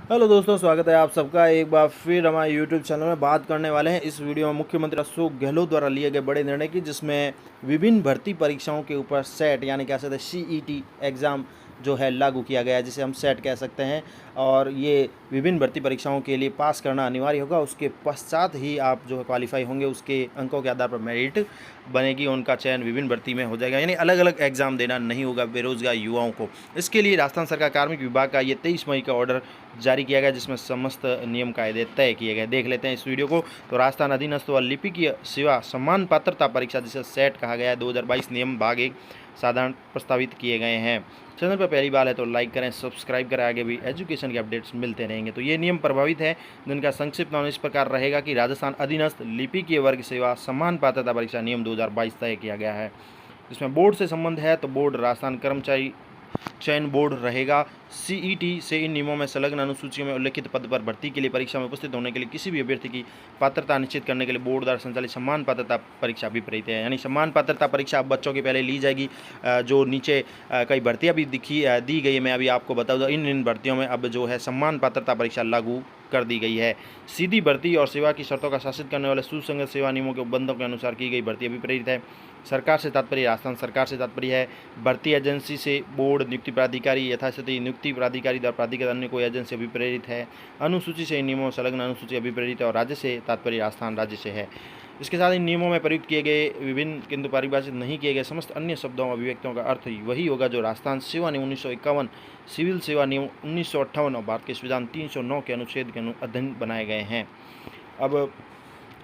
Hello दोस्तों, स्वागत है आप सबका एक बार फिर हमारे यूट्यूब चैनल में। बात करने वाले हैं इस वीडियो में मुख्यमंत्री अशोक गहलोत द्वारा लिए गए बड़े निर्णय की, जिसमें विभिन्न भर्ती परीक्षाओं के ऊपर सेट यानी कह सकते हैं सीईटी एग्ज़ाम जो है लागू किया गया है, जिसे हम सेट कह सकते हैं। और ये विभिन्न भर्ती परीक्षाओं के लिए पास करना अनिवार्य होगा। उसके पश्चात ही आप जो है क्वालिफाई होंगे, उसके अंकों के आधार पर मेरिट बनेगी, उनका चयन विभिन्न भर्ती में हो जाएगा। यानी अलग अलग एग्ज़ाम देना नहीं होगा बेरोजगार युवाओं को। इसके लिए राजस्थान सरकार कार्मिक विभाग का ये 23 मई का ऑर्डर जारी किया गया, जिसमें समस्त नियम कायदे तय किए गए। देख लेते हैं इस वीडियो को। तो राजस्थान अधीनस्थ व लिपिकीय सेवा सम्मान पात्रता परीक्षा, जिसे सेट कहा गया है, 2022 नियम भाग 1 साधारण प्रस्तावित किए गए हैं। चैनल पर पहली बार है तो लाइक करें, सब्सक्राइब करें, आगे भी एजुकेशन के अपडेट्स मिलते रहेंगे। तो ये नियम प्रभावित है, जिनका संक्षिप्त नाम इस प्रकार रहेगा कि राजस्थान अधीनस्थ लिपिकीय वर्ग सेवा सम्मान पात्रता परीक्षा नियम 2022 तय किया गया है। जिसमें बोर्ड से संबंध है तो बोर्ड राजस्थान कर्मचारी चयन बोर्ड रहेगा। सीईटी से इन नियमों में संलग्न अनुसूचियों में उल्लेखित पद पर भर्ती के लिए परीक्षा में उपस्थित होने के लिए किसी भी अभ्यर्थी की पात्रता निश्चित करने के लिए बोर्ड द्वारा संचालित सम्मान पात्रता परीक्षा भी प्रयुक्त है। यानी सम्मान पात्रता परीक्षा अब बच्चों की पहले ली जाएगी। जो नीचे कई भर्तियां भी दी गई है, मैं अभी आपको बता दूं, इन भर्तियों में अब जो है सम्मान पात्रता परीक्षा लागू कर दी गई है। सीधी भर्ती और सेवा की शर्तों का शासित करने वाले सुसंगत सेवा नियमों के उपबंधों के अनुसार की गई भर्ती अभिप्रेरित है। सरकार से तात्पर्य राजस्थान सरकार से तात्पर्य है। भर्ती एजेंसी से बोर्ड, नियुक्ति प्राधिकारी, यथास्थिति नियुक्ति प्राधिकारी द्वारा प्राधिकृत अन्य कोई एजेंसी अभिप्रेरित है। अनुसूची से इन नियमों में संलग्न अनुसूची अभिप्रेरित है और राज्य से तात्पर्य राजस्थान राज्य से है। इसके साथ इन नियमों में प्रयुक्त किए गए विभिन्न किंतु परिभाषित नहीं किए गए समस्त अन्य शब्दों अभिव्यक्तियों का अर्थ वही होगा जो राजस्थान सेवा नियम 1951, सिविल सेवा नियम 1958 और भारत के संविधान 309 के अनुच्छेद के अधीन बनाए गए हैं। अब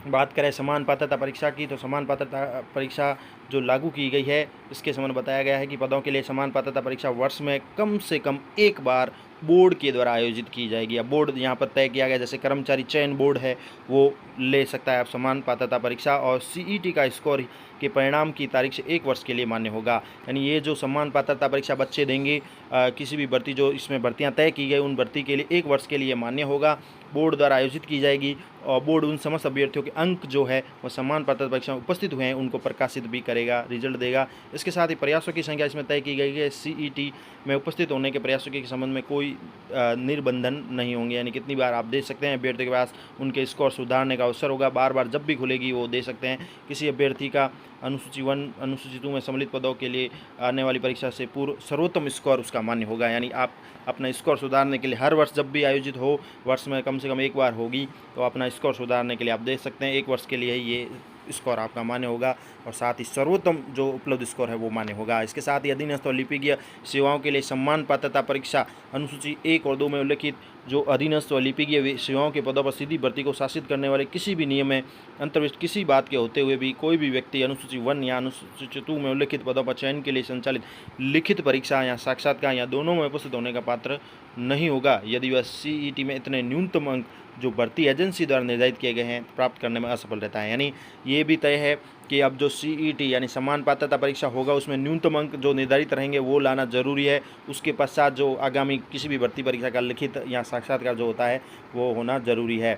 बात करें समान पात्रता परीक्षा की, तो समान पात्रता परीक्षा जो लागू की गई है, इसके संबंध बताया गया है कि पदों के लिए समान पात्रता परीक्षा वर्ष में कम से कम एक बार बोर्ड के द्वारा आयोजित की जाएगी। अब बोर्ड यहाँ पर तय किया गया, जैसे कर्मचारी चयन बोर्ड है वो ले सकता है अब समान पात्रता परीक्षा, और सीईटी का स्कोर के परिणाम की तारीख से 1 वर्ष के लिए मान्य होगा। यानी ये जो समान पात्रता परीक्षा बच्चे देंगे, किसी भी भर्ती जो इसमें भर्तियां तय की गई उन भर्ती के लिए 1 वर्ष के लिए मान्य होगा, बोर्ड द्वारा आयोजित की जाएगी। और बोर्ड उन समस्त अभ्यर्थियों के अंक जो है वो समान पात्रता परीक्षा में उपस्थित हुए हैं उनको प्रकाशित भी करेगा, रिजल्ट देगा। इसके साथ ही प्रयासों की संख्या इसमें तय की गई है। सीईटी में उपस्थित होने के प्रयासों के संबंध में कोई निर्बंधन नहीं होंगे, यानी कितनी बार आप दे सकते हैं। अभ्यर्थी के पास उनके स्कोर सुधारने का अवसर होगा, बार बार जब भी खुलेगी वो दे सकते हैं। किसी अभ्यर्थी का अनुसूची 1, अनुसूची 2 में सम्मिलित पदों के लिए आने वाली परीक्षा से पूर्व सर्वोत्तम स्कोर उसका मान्य होगा। यानी आप अपना स्कोर सुधारने के लिए हर वर्ष जब भी आयोजित हो, वर्ष में कम से कम 1 बार होगी, तो अपना स्कोर सुधारने के लिए आप दे सकते हैं। 1 वर्ष के लिए ये स्कोर आपका मान्य होगा और साथ ही सर्वोत्तम जो उपलब्ध स्कोर है वो मान्य होगा। इसके साथ ही अधीनस्थ और लिपिकीय सेवाओं के लिए सम्मान पात्रता परीक्षा अनुसूची 1 और 2 में उल्लेखित जो अधीनस्थ और लिपिकीय सेवाओं के पदों पर सीधी भर्ती को शासित करने वाले किसी भी नियम में अंतर्विष्ट किसी बात के होते हुए भी कोई भी व्यक्ति अनुसूची 1 या अनुसूची 2 में उल्लेखित पदों पर चयन के लिए संचालित लिखित परीक्षा या साक्षात्कार या दोनों में उपस्थित होने का पात्र नहीं होगा, यदि वह सीईटी में इतने न्यूनतम अंक जो भर्ती एजेंसी द्वारा निर्धारित किए गए हैं प्राप्त करने में असफल रहता है। यानी ये भी तय है कि अब जो सीईटी यानी समान पात्रता परीक्षा होगा उसमें न्यूनतम अंक जो निर्धारित रहेंगे वो लाना जरूरी है। उसके पश्चात जो आगामी किसी भी भर्ती परीक्षा का लिखित या साक्षात्कार जो होता है वो होना जरूरी है।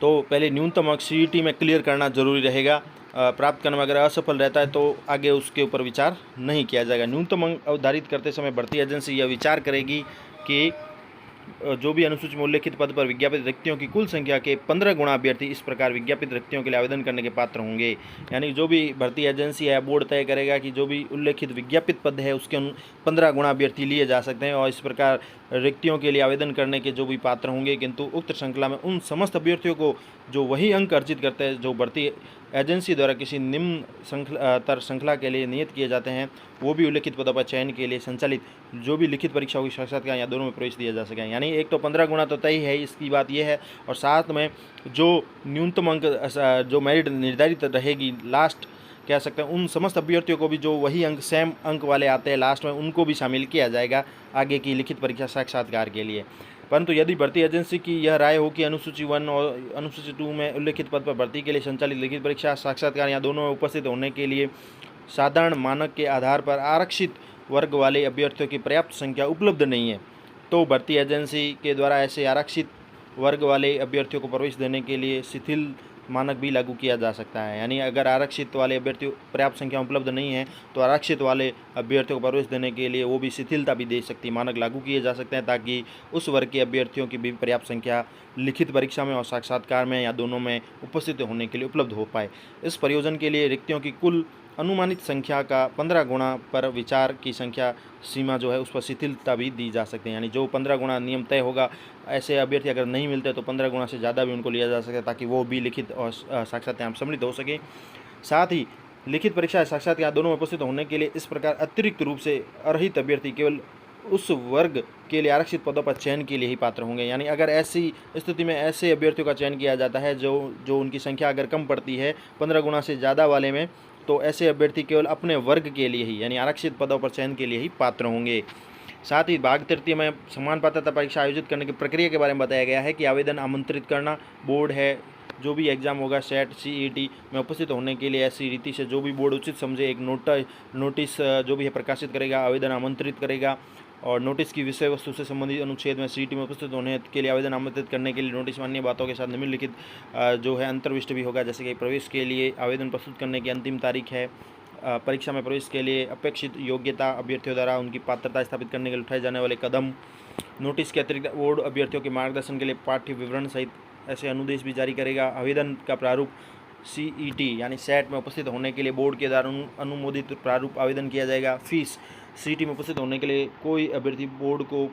तो पहले न्यूनतम अंक सीईटी में क्लियर करना जरूरी रहेगा। प्राप्त करने में अगर असफल रहता है तो आगे उसके ऊपर विचार नहीं किया जाएगा। न्यूनतम अंक अवधारित करते समय भर्ती एजेंसी यह विचार करेगी कि जो भी अनुसूची में उल्लेखित पद पर विज्ञापित रिक्तियों की कुल संख्या के 15 गुणा अभ्यर्थी इस प्रकार विज्ञापित रिक्तियों के लिए आवेदन करने के पात्र होंगे। यानी जो भी भर्ती एजेंसी है बोर्ड तय करेगा कि जो भी उल्लेखित विज्ञापित पद है उसके 15 गुणा अभ्यर्थी लिए जा सकते हैं और इस प्रकार रिक्तियों के लिए आवेदन करने के जो भी पात्र होंगे, किंतु उक्त श्रृंखला में उन समस्त अभ्यर्थियों को जो वही अंक अर्जित करते हैं जो भर्ती एजेंसी द्वारा किसी निम्न श्रृंखला के लिए नियत किए जाते हैं, वो भी उल्लेखित पदों पर चयन के लिए संचालित जो भी लिखित परीक्षा होगी साक्षात्कार या दोनों में प्रवेश दिया जा सके। यानी एक तो 15 गुणा तो तय है, इसकी बात यह है, और साथ में जो न्यूनतम अंक जो मेरिट निर्धारित रहेगी लास्ट कह सकते हैं उन समस्त अभ्यर्थियों को भी जो वही अंक सेम अंक वाले आते हैं लास्ट में उनको भी शामिल किया जाएगा आगे की लिखित परीक्षा साक्षात्कार के लिए। परंतु यदि भर्ती एजेंसी की यह राय हो कि अनुसूची 1 और अनुसूची 2 में उल्लेखित पद पर भर्ती के लिए संचालित लिखित परीक्षा साक्षात्कार या दोनों में उपस्थित होने के लिए साधारण मानक के आधार पर आरक्षित वर्ग वाले अभ्यर्थियों की पर्याप्त संख्या उपलब्ध नहीं है, तो भर्ती एजेंसी के द्वारा ऐसे आरक्षित वर्ग वाले अभ्यर्थियों को प्रवेश देने के लिए शिथिल मानक भी लागू किया जा सकता है। यानी अगर आरक्षित वाले अभ्यर्थियों पर्याप्त संख्या उपलब्ध नहीं है तो आरक्षित वाले अभ्यर्थियों को प्रवेश देने के लिए वो भी शिथिलता भी दे सकती है, मानक लागू किए जा सकते हैं ताकि उस वर्ग के अभ्यर्थियों की भी पर्याप्त संख्या लिखित परीक्षा में और साक्षात्कार में या दोनों में उपस्थित होने के लिए उपलब्ध हो पाए। इस प्रयोजन के लिए रिक्तियों की कुल अनुमानित संख्या का 15 गुणा पर विचार की संख्या सीमा जो है उस पर शिथिलता भी दी जा सकती है। यानी जो 15 गुणा नियम तय होगा, ऐसे अभ्यर्थी अगर नहीं मिलते तो 15 गुणा से ज़्यादा भी उनको लिया जा सकता है ताकि वो भी लिखित और साक्षात्कार में सम्मिलित हो सके। साथ ही लिखित परीक्षा साक्षात्कार दोनों में उपस्थित होने के लिए इस प्रकार अतिरिक्त रूप से अर्हित अभ्यर्थी केवल उस वर्ग के लिए आरक्षित पदों पर चयन के लिए ही पात्र होंगे। यानी अगर ऐसी स्थिति में ऐसे अभ्यर्थियों का चयन किया जाता है जो उनकी संख्या अगर कम पड़ती है 15 गुणा से ज़्यादा वाले में, तो ऐसे अभ्यर्थी केवल अपने वर्ग के लिए ही यानी आरक्षित पदों पर चयन के लिए ही पात्र होंगे। साथ ही भाग तृतीय में समान पात्रता परीक्षा आयोजित करने की प्रक्रिया के बारे में बताया गया है कि आवेदन आमंत्रित करना, बोर्ड है जो भी एग्ज़ाम होगा सेट CET में उपस्थित होने के लिए ऐसी रीति से जो भी बोर्ड उचित समझे एक नोटिस जो भी है प्रकाशित करेगा, आवेदन आमंत्रित करेगा और नोटिस की विषय वस्तु से संबंधित अनुच्छेद में CET में उपस्थित होने के लिए आवेदन आमंत्रित करने के लिए नोटिस मान्य बातों के साथ निम्नलिखित जो है अंतर्विष्ट भी होगा। जैसे कि प्रवेश के लिए आवेदन प्रस्तुत करने की अंतिम तारीख है, परीक्षा में प्रवेश के लिए अपेक्षित योग्यता, अभ्यर्थियों द्वारा उनकी पात्रता स्थापित करने के लिए उठाए जाने वाले कदम, नोटिस के अतिरिक्त बोर्ड अभ्यर्थियों के मार्गदर्शन के लिए पाठ्य विवरण सहित ऐसे अनुदेश भी जारी करेगा। आवेदन का प्रारूप CET यानी सेट में उपस्थित होने के लिए बोर्ड के द्वारा अनुमोदित प्रारूप आवेदन किया जाएगा। फीस CET में उपस्थित होने के लिए कोई अभ्यर्थी बोर्ड को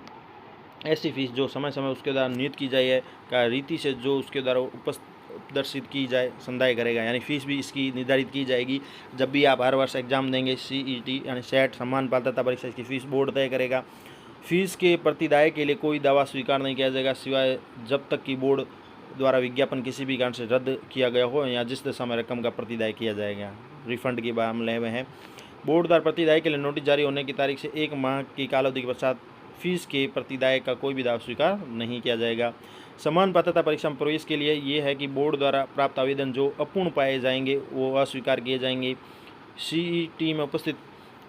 ऐसी फीस जो समय समय उसके द्वारा नियुक्त की जाए का रीति से जो उसके द्वारा प्रदर्शित की जाए संदाय करेगा। यानी फीस भी इसकी निर्धारित की जाएगी। जब भी आप हर वर्ष एग्जाम देंगे CET यानी सेट समान पात्रता परीक्षा, इसकी फीस बोर्ड तय करेगा। फीस के प्रतिदाय के लिए कोई दावा स्वीकार नहीं किया जाएगा सिवाय जब तक कि बोर्ड द्वारा विज्ञापन किसी भी कारण से रद्द किया गया हो या जिस दशा में रकम का प्रतिदाय किया जाएगा। रिफंड के मामले में है, बोर्ड द्वारा प्रतिदाय के लिए नोटिस जारी होने की तारीख से 1 माह की कालावधि के पश्चात फीस के प्रतिदाय का कोई भी दावा स्वीकार नहीं किया जाएगा। समान पात्रता परीक्षा में प्रवेश के लिए ये है कि बोर्ड द्वारा प्राप्त आवेदन जो अपूर्ण पाए जाएंगे वो अस्वीकार किए जाएंगे। CET में उपस्थित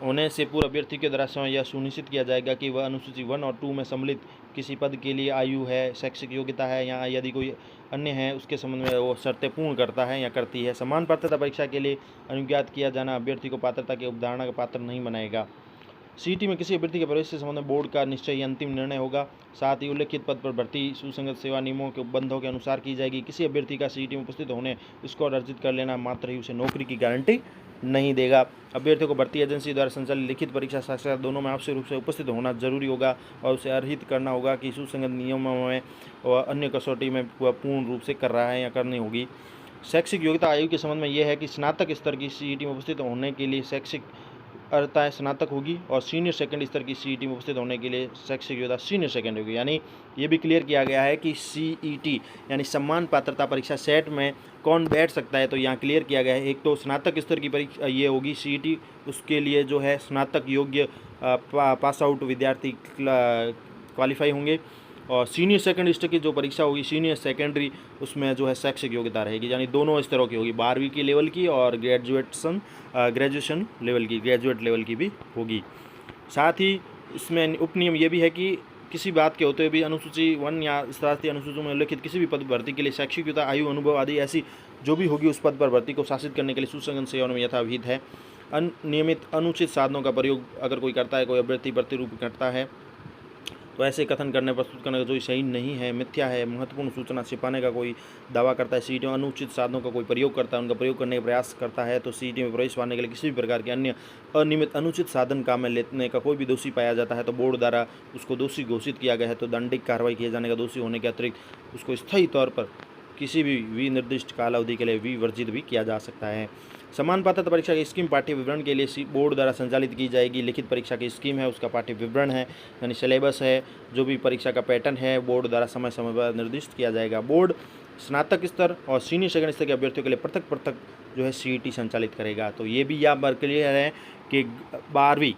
होने से पूर्व अभ्यर्थी के द्वारा यह सुनिश्चित किया जाएगा कि वह अनुसूची 1 और 2 में सम्मिलित किसी पद के लिए आयु है, शैक्षिक योग्यता है या यदि कोई अन्य है उसके संबंध में वो शर्तें पूर्ण करता है या करती है। समान पात्रता परीक्षा के लिए अनुज्ञात किया जाना अभ्यर्थी को पात्रता की अवधारणा का पात्र नहीं बनाएगा। CET में किसी अभ्यर्थी के प्रवेश से संबंध में बोर्ड का निश्चय ही अंतिम निर्णय होगा। साथ ही उल्लेखित पद पर भर्ती सुसंगत सेवा नियमों के उपबंधों के अनुसार की जाएगी। किसी अभ्यर्थी का CET में उपस्थित होने स्कोर अर्जित कर लेना मात्र ही उसे नौकरी की गारंटी नहीं देगा। अभ्यर्थियों को भर्ती एजेंसी द्वारा संचालित लिखित परीक्षा साक्षात्कार दोनों में आवश्यक रूप से उपस्थित होना जरूरी होगा और उसे अर्हित करना होगा कि सुसंगत नियमों में व अन्य कसौटी में वह पूर्ण रूप से कर रहा है या करनी होगी। शैक्षिक योग्यता आयु के संबंध में यह है कि स्नातक स्तर की CET में उपस्थित होने के लिए शैक्षिक अर्हता स्नातक होगी और सीनियर सेकेंड स्तर की CET में उपस्थित होने के लिए शैक्षिक योग्यता सीनियर सेकेंड होगी। यानी ये भी क्लियर किया गया है कि CET यानी समान पात्रता परीक्षा सेट में कौन बैठ सकता है, तो यहाँ क्लियर किया गया है। एक तो स्नातक स्तर की परीक्षा ये होगी CET, उसके लिए जो है स्नातक योग्य पास आउट विद्यार्थी क्वालिफाई होंगे और सीनियर सेकेंड स्तर की जो परीक्षा होगी सीनियर सेकेंडरी, उसमें जो है शैक्षिक योग्यता रहेगी। यानी दोनों स्तरों की होगी, 12वीं की लेवल की और ग्रेजुएशन लेवल की, ग्रेजुएट लेवल की भी होगी। साथ ही इसमें उपनियम ये भी है कि किसी बात के होते हुए भी अनुसूची 1 या इस तरह की अनुसूचियों में उल्लिखित किसी भी पद भर्ती के लिए शैक्षिक योग्यता, आयु, अनुभव आदि ऐसी जो भी होगी उस पद पर भर्ती को शासित करने के लिए सुसंगत सेवाओं में यथाविहित है। अनियमित अनुचित साधनों का प्रयोग अगर कोई करता है, कोई अभ्यर्थी प्रतिरूप करता है, तो ऐसे कथन करने प्रस्तुत करने का जो सही नहीं है, मिथ्या है, महत्वपूर्ण सूचना छिपाने का कोई दावा करता है, CET में अनुचित साधनों का कोई प्रयोग करता है, उनका प्रयोग करने का प्रयास करता है, तो CET में प्रवेश पाने के लिए किसी भी प्रकार के अन्य अनियमित अनुचित साधन काम में लेने का कोई भी दोषी पाया जाता है तो बोर्ड द्वारा उसको दोषी घोषित किया गया है, तो दंडिक कार्रवाई किए जाने का दोषी होने के अतिरिक्त उसको स्थायी तौर पर किसी भी विनिर्दिष्ट कालावधि के लिए विवर्जित भी किया जा सकता है। समान पात्रता परीक्षा की स्कीम पाठ्य विवरण के लिए बोर्ड द्वारा संचालित की जाएगी। लिखित परीक्षा की स्कीम है, उसका पाठ्य विवरण है यानी सिलेबस है, जो भी परीक्षा का पैटर्न है बोर्ड द्वारा समय समय पर निर्दिष्ट किया जाएगा। बोर्ड स्नातक स्तर और सीनियर सेकेंड स्तर के अभ्यर्थियों के लिए पृथक पृथक जो है CET संचालित करेगा। तो ये भी यहाँ पर क्लियर है कि 12वीं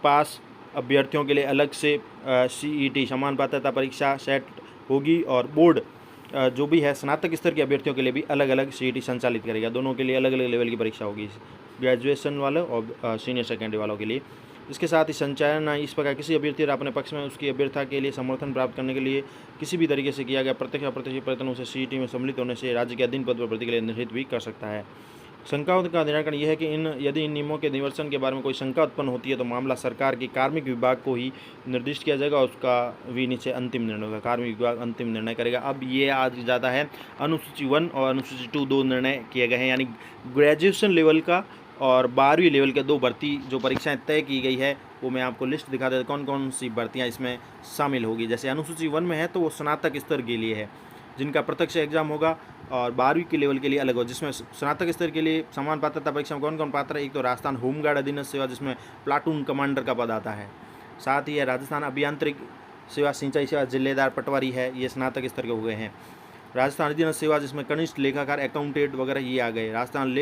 पास अभ्यर्थियों के लिए अलग से CET समान पात्रता परीक्षा सेट होगी और बोर्ड जो भी है स्नातक स्तर के अभ्यर्थियों के लिए भी अलग अलग CET संचालित करेगा। दोनों के लिए अलग अलग लेवल की परीक्षा होगी, ग्रेजुएशन वालों और सीनियर सेकेंडरी वालों के लिए। इसके साथ ही संचालन इस प्रकार किसी अभ्यर्थी अपने पक्ष में उसकी अभ्यर्थता के लिए समर्थन प्राप्त करने के लिए किसी भी तरीके से किया गया प्रत्यक्ष अप्रत्यक्ष प्रयत्नों से सीईटी में सम्मिलित होने से राज्य के अधीन पद पर भर्ती के लिए निर्धारित भी कर सकता है। शंकाओं का निराकरण यह है कि यदि इन नियमों के निवर्सन के बारे में कोई शंका उत्पन्न होती है तो मामला सरकार के कार्मिक विभाग को ही निर्दिष्ट किया जाएगा और उसका विनिश्चय अंतिम निर्णय होगा। कार्मिक विभाग अंतिम निर्णय करेगा। अब ये आज जाता है अनुसूची 1 और अनुसूची 2 दो निर्णय किए गए हैं, यानी ग्रेजुएशन लेवल का और 12वीं लेवल के 2 भर्ती जो परीक्षाएं तय की गई है वो मैं आपको लिस्ट दिखा देता कौन कौन सी भर्तियाँ इसमें शामिल होगी। जैसे अनुसूची 1 में है तो वो स्नातक स्तर के लिए है जिनका प्रत्यक्ष एग्जाम होगा और 12वीं के लेवल के लिए अलग हो, जिसमें स्नातक स्तर के लिए समान पात्रता परीक्षा में कौन कौन पात्र है। एक तो राजस्थान होमगार्ड अधीनस्थ सेवा जिसमें प्लाटून कमांडर का पद आता है, साथ ही है राजस्थान अभियांत्रिक सेवा सिंचाई सेवा जिलेदार पटवारी है, ये स्नातक स्तर के हो गए हैं। राजस्थान अधीनस्थ सेवा जिसमें कनिष्ठ लेखाकार अकाउंटेंट वगैरह ये आ गए। राजस्थान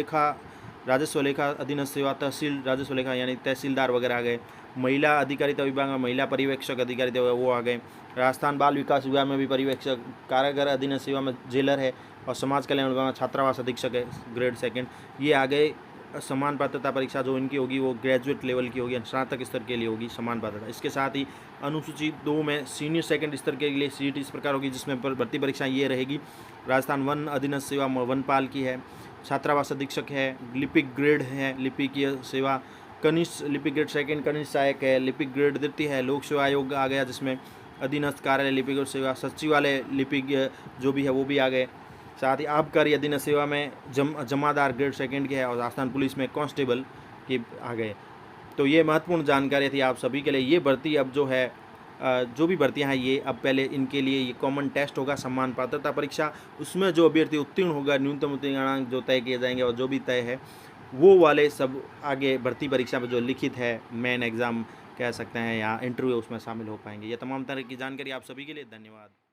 राजस्व लेखा अधीनस्थ सेवा तहसील राजस्व लेखा यानी तहसीलदार वगैरह आ गए। महिला अधिकारिता विभाग में महिला पर्यवेक्षक अधिकारिता वो आ गए। राजस्थान बाल विकास विभाग में भी पर्यवेक्षक, कारागार अधीनस्थ सेवा में जेलर है और समाज कल्याण विभाग में छात्रावास अधीक्षक है ग्रेड 2 ये आ गए। समान पात्रता परीक्षा जो इनकी होगी वो ग्रेजुएट लेवल की होगी, स्नातक स्तर के लिए होगी समान पात्रता। इसके साथ ही अनुसूची 2 में सीनियर सेकंड स्तर के लिए सीईटी इस प्रकार होगी जिसमें भर्ती परीक्षा ये रहेगी। राजस्थान वन अधीनस्थ सेवा वनपाल की है, छात्रावास अधीक्षक है, लिपिक ग्रेड है, लिपिकीय सेवा कनिष्ठ लिपिक ग्रेड 2 कनिष्ठ सहायक है, लिपिक ग्रेड द्वितीय है। लोक सेवा आयोग आ गया जिसमें अधीनस्थ कार्यालय लिपिक सेवा सचिवालय लिपिक जो भी है वो भी आ गए। साथ ही आबकारी अधीनस्थ सेवा में जमादार ग्रेड 2 के है और राजस्थान पुलिस में कांस्टेबल के आ गए। तो ये महत्वपूर्ण जानकारी थी आप सभी के लिए। ये भर्ती अब जो है जो भी भर्तियां हैं ये अब पहले इनके लिए ये कॉमन टेस्ट होगा समान पात्रता परीक्षा, उसमें जो अभ्यर्थी उत्तीर्ण होगा न्यूनतम उत्तीर्णांक जो तय किए जाएंगे और जो भी तय है वो वाले सब आगे भर्ती परीक्षा में जो लिखित है मेन एग्ज़ाम कह सकते हैं या इंटरव्यू उसमें शामिल हो पाएंगे। ये तमाम तरह की जानकारी आप सभी के लिए धन्यवाद।